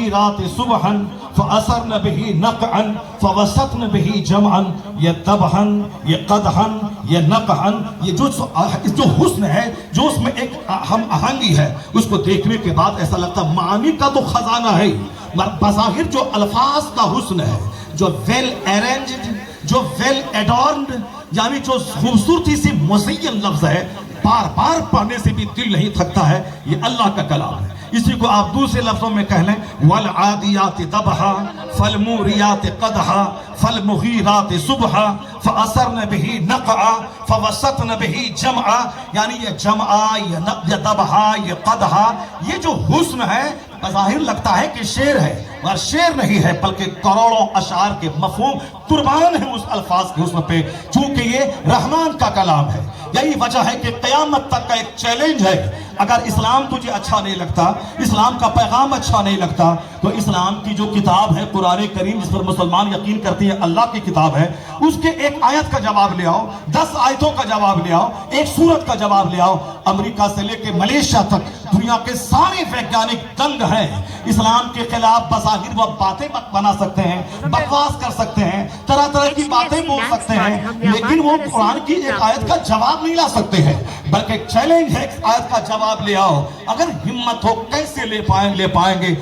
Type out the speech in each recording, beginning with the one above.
فالمغیرات صبحا فأثرن به نقعا فوسطن به جمعا. یہ طبحن، یہ قدحن، یہ نقحن، یہ جو حسن ہے، جو اس میں ایک ہم آہنگی ہے، اس کو دیکھنے کے بعد ایسا لگتا ہے معانی کا تو خزانہ ہے. بظاہر جو الفاظ کا حسن ہے، جو ویل ارینجڈ، جو ویل ایڈورنڈ، یعنی جو خوبصورتی سے مزین لفظ ہے، بار بار پڑھنے سے بھی دل نہیں تھکتا ہے. یہ اللہ کا کلام ہے. اسی کو آپ دوسرے لفظوں میں کہہ لیں والعادیات ضبحا فالموریات قدحا فالمغیرات صبحا فأثرن به نقعا فوسطن به جمعا. یعنی یہ جمعا، یہ ضبحا، یہ قدحا، یہ جو حسن ہے بظاہر لگتا ہے کہ شعر ہے، اور شعر نہیں ہے بلکہ کروڑوں اشعار کے مفہوم قربان ہے اس الفاظ کے حسن پہ، چونکہ یہ رحمان کا کلام ہے. یہی وجہ ہے کہ قیامت تک کا ایک چیلنج ہے. اگر اسلام تجھے اچھا نہیں لگتا، اسلام کا پیغام اچھا نہیں لگتا، تو اسلام کی جو کتاب ہے قرآن کریم، جس پر مسلمان یقین کرتے ہیں اللہ کی کتاب ہے، اس کے ایک آیت کا جواب لے آؤ، 10 آیتوں کا جواب لے آؤ، ایک سورت کا جواب لے آؤ. امریکہ سے لے کے ملیشیا تک دنیا کے سارے ویگیانک دنگ ہیں اسلام کے خلاف. بظاہر وہ باتیں بنا سکتے ہیں، بکواس کر سکتے ہیں، طرح طرح کی باتیں بول سکتے ہیں، لیکن وہ قرآن کی ایک آیت کا جواب نہیں لا سکتے ہیں. بلکہ ایک چیلنج ہے، ایک آیت کا جواب لے آؤ. اگر ہمت ہو کیسے لے پائیں گے؟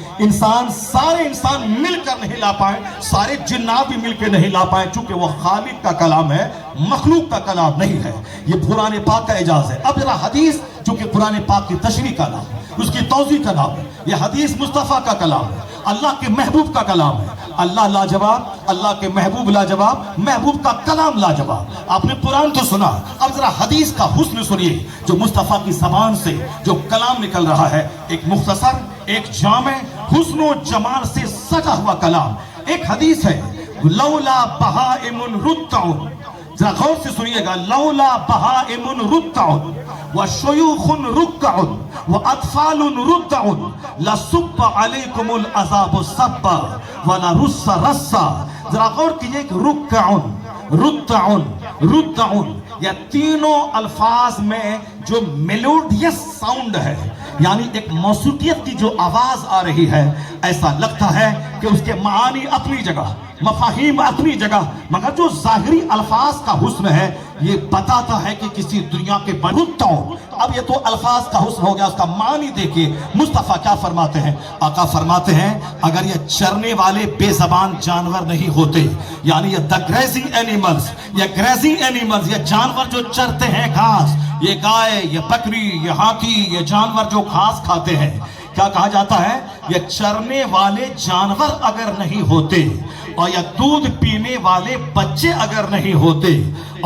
سارے انسان مل کر نہیں لا پائیں، سارے جنات بھی مل کے نہیں لا پائیں، چونکہ وہ خالق کا کلام ہے، مخلوق کا کلام نہیں ہے. یہ قرآن پاک کا اعجاز ہے. اب ذرا حدیث جو کہ قرآن پاک کی تشریح کا نام ہے، اس کی توضیح کا نام ہے. یہ حدیث مصطفیٰ کا کلام ہے، اللہ کے محبوب کا کلام ہے. اللہ لاجواب، اللہ کے محبوب لاجواب، محبوب کا کلام لاجواب. آپ نے قرآن تو سنا، اب ذرا حدیث کا حسن سنیے جو مصطفیٰ کی زبان سے جو کلام نکل رہا ہے. ایک مختصر، ایک جامع، حسن و جمال سے سجا ہوا کلام. ایک حدیث ہے لولا بہائم رتع، ذرا غور سے سنیے گا، لولا بہائم رتع وشیوخ رکع واطفال رتع لصب علیکم العذاب صبا ولرس رسا. ذرا غور کیجئے کہ رکع، رتع، رتع، یہ تینوں الفاظ میں جو میلوڈیس ساؤنڈ ہے، یعنی ایک موسیقیت کی جو آواز آ رہی ہے، ایسا لگتا ہے کہ اس کے معانی اپنی جگہ، مفاہیم اپنی جگہ، مگر جو ظاہری الفاظ کا حسن ہے یہ بتاتا ہے کہ کسی دنیا کے بڑھتا ہوں. اب یہ تو الفاظ کا حسن ہو گیا، اس کا معنی دیکھیں مصطفیٰ کیا فرماتے ہیں. آقا فرماتے ہیں اگر یہ چرنے والے بے زبان جانور نہیں ہوتے، یعنی یہ the grazing animals، یہ grazing animals، یہ جانور جو چرتے ہیں گھاس، یہ گائے، یہ بکری، یہ ہاتھی، یہ جانور جو گھاس کھاتے ہیں، کیا کہا جاتا ہے؟ یہ چرنے والے جانور اگر نہیں ہوتے، اور یا دودھ پینے والے بچے اگر نہیں ہوتے،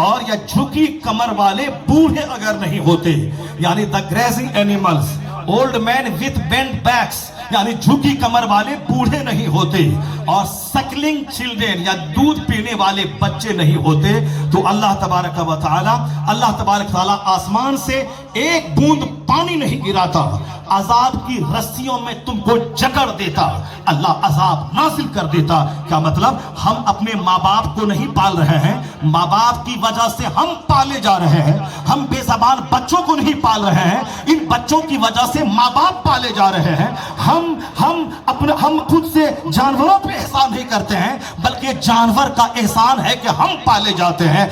اور یا جھکی کمر والے بوڑھے اگر نہیں ہوتے، یعنی the grazing animals، old men with bent backs، یعنی جھکی کمر والے بوڑھے نہیں ہوتے، اور سکلنگ چلڈرن یا دودھ پینے والے بچے نہیں ہوتے، تو اللہ تبارک و تعالی، اللہ تبارک و تعالی آسمان سے ایک بوند پانی نہیں گراتا، عذاب کی رسیوں میں تم کو جکڑ دیتا، اللہ عذاب نازل کر دیتا. کیا مطلب؟ ہم اپنے ماں باپ کو نہیں پال رہے ہیں، ماں باپ کی وجہ سے ہم پالے جا رہے ہیں. ہم بے زبان بچوں کو نہیں پال رہے ہیں، ان بچوں کی وجہ سے ماں باپ پالے جا رہے ہیں. ہم خود سے جانوروں پہ احسان نہیں کرتے ہیں، بلکہ جانور کا احسان ہے کہ ہم پالے جاتے ہیں.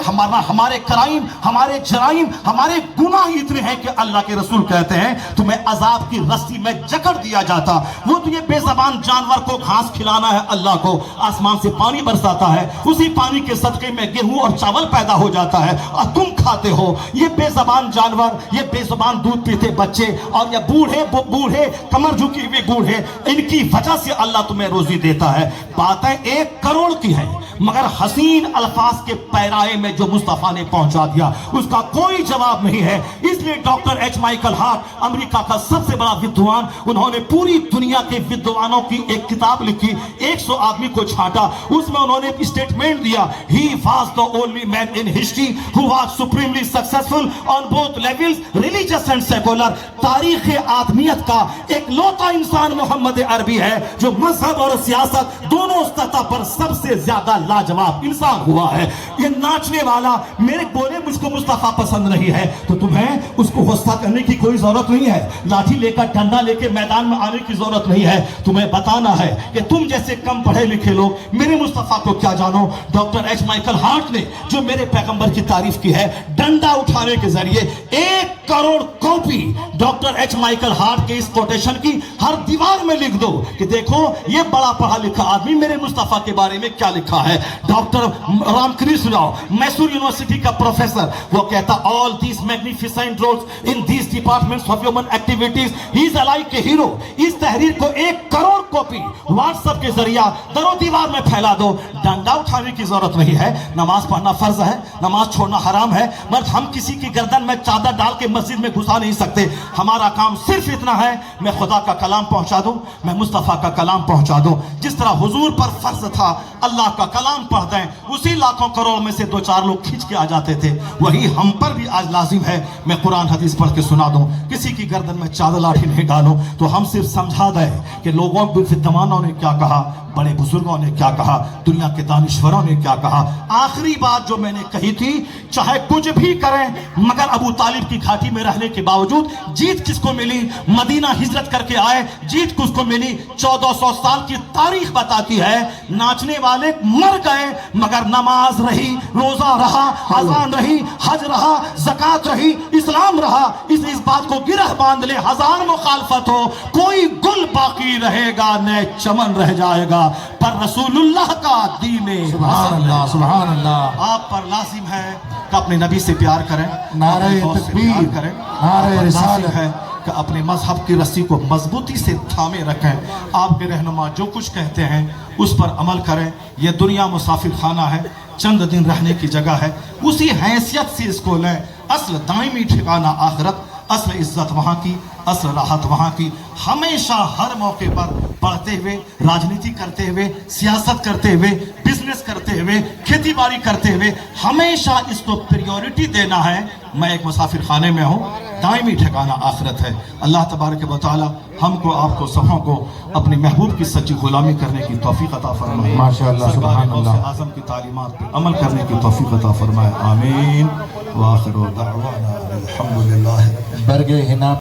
ہمارے کرائم، ہمارے جرائم، ہمارے گناہ اتنے ہیں کہ اللہ کے رسول کہتے ہیں تمہیں عذاب کی رسی میں جکڑ دیا جاتا. وہ تو یہ بے زبان جانور کو گھاس کھلانا ہے، اللہ کو آسمان سے پانی برساتا ہے، اسی پانی کے صدقے میں گیہوں اور چاول پیدا ہو جاتا ہے اور تم کھاتے ہو. یہ بے زبان جانور، یہ بے زبان دودھ پیتے بچے، اور یہ بوڑھے کمر جھکی ہوئے بوڑھے، ان کی وجہ سے اللہ تمہیں روزی دیتا ہے. باتیں 1 کروڑ کی ہیں، مگر حسین الفاظ کے پیرائے میں جو مصطفیٰ نے پہنچا دیا اس کا کوئی جواب نہیں ہے. اس لیے ڈاکٹر ایچ مائیکل ہارٹ، امریکہ کا سب سے بڑا ودوان، انہوں نے پوری دنیا کے ودوانوں کی ایک کتاب لکھی، 100 آدمی کو چھانٹا. اس میں انہوں نے اسٹیٹمنٹ دیا، he was the only man in history who was supremely successful on both levels, religious and secular. تاریخ آدمیت کا ایک لوتا انسان محمد عربی ہے جو مذہب اور سیاست دونوں سطح پر سب سے زیادہ لاجواب انسان ہوا ہے۔ یہ ناچنے والا میرے بولے مجھ کو مصطفیٰ پسند نہیں ہے تو تمہیں اس کو غصہ کرنے کی کوئی ضرورت نہیں ہے، لاٹھی لے کر ڈنڈا لے کے میدان میں آنے کی ضرورت نہیں ہے۔ تمہیں بتانا ہے کہ تم جیسے کم پڑھے لکھے لوگ میرے مصطفیٰ کو کیا جانو۔ ڈاکٹر ایچ مائیکل ہارٹ نے جو میرے پیغمبر کی تعریف کی ہے، ڈنڈا اٹھانے کے ذریعے 1 crore copy doctor H Michael Hart کے اس کوٹیشن کی ہر دیوار میں لکھ دو کہ دیکھو یہ بڑا پڑھا لکھا آدمی میرے مصطفیٰ کے بارے میں کیا لکھا ہے۔ ڈاکٹر رام کرشن راؤ میسور یونیورسٹی کا پروفیسر، وہ کہتا all these magnificent roles in these departments of human activities he is like a hero۔ اس تحریر کو 1 کروڑ کاپی واٹس ایپ کے ذریعہ در و دیوار میں پھیلا دو۔ ڈنڈا اٹھانے کی ضرورت نہیں ہے، نماز پڑھنا فرض ہے، نماز چھوڑنا حرام ہے، مگر ہم کسی کی گردن میں چادر ڈال کے مسجد میں گھسا نہیں سکتے۔ ہمارا کام صرف اتنا ہے، میں خدا کا کلام پہنچا دوں، میں مصطفیٰ کا کلام پہنچا دوں۔ جس طرح حضور پر فرض تھا اللہ کا کلام پڑھ دیں، اسی لاکھوں کروڑ میں سے 2-4 لوگ کھینچ کے آ جاتے تھے، وہی ہم پر بھی آج لازم ہے میں قرآن حدیث پڑھ کے سنا دوں، کسی کی گردن میں چادر لاٹھی نہیں ڈالوں۔ تو ہم صرف سمجھا دیں کہ لوگوں بدعنوانوں نے کیا کہا، بڑے بزرگوں نے کیا کہا، دنیا کے دانشوروں نے کیا کہا۔ آخری بات جو میں نے کہی تھی، چاہے کچھ بھی کریں مگر ابو طالب کی گھاٹی میں رہنے کے باوجود جیت کس کو ملی؟ مدینہ ہجرت کر کے آئے، جیت کس کو ملی؟ 1400 سال کی تاریخ بتاتی ہے ناچنے والے مر گئے مگر نماز رہی، روزہ رہا، اذان رہی، حج رہا، زکوٰۃ رہی، اسلام رہا۔ اس بات کو گرہ باندھ لے، ہزار مخالفت ہو کوئی گل باقی رہے گا، نئے چمن رہ جائے گا، پر رسول اللہ کا دین ہے۔ سبحان اللہ، سبحان اللہ۔ آپ پر لازم ہے کہ اپنے نبی سے پیار کریں، نعرہ تکبیر، نعرہ رسالت ہے کہ اپنے مذہب کی رسی کو مضبوطی سے تھامے رکھیں۔ آپ کے رہنما جو کچھ کہتے ہیں اس پر عمل کریں۔ یہ دنیا مسافر خانہ ہے، چند دن رہنے کی جگہ ہے، اسی حیثیت سے اس کو لیں۔ اصل دائمی ٹھکانہ آخرت، اصل عزت وہاں کی، اصل راحت وہاں کی۔ ہمیشہ ہر موقع پر پڑھتے ہوئے، راجنیتی کرتے ہوئے، سیاست کرتے ہوئے، بزنس کرتے ہوئے، کھیتی باڑی کرتے ہوئے ہمیشہ اس کو پریورٹی دینا ہے۔ میں ایک مسافر خانے میں ہوں، دائمی ٹھکانہ آخرت ہے۔ اللہ تبارک و تعالی ہم کو، آپ کو، سبوں کو اپنے محبوب کی سچی غلامی کرنے کی توفیق عطا فرمائے۔ ماشاءاللہ، سبحان اللہ۔ سرکار اعظم کی تعلیمات پر عمل کرنے کی توفیق عطا فرمائے، آمین۔ وآخر دعوانا الحمدللہ۔ برگ حنا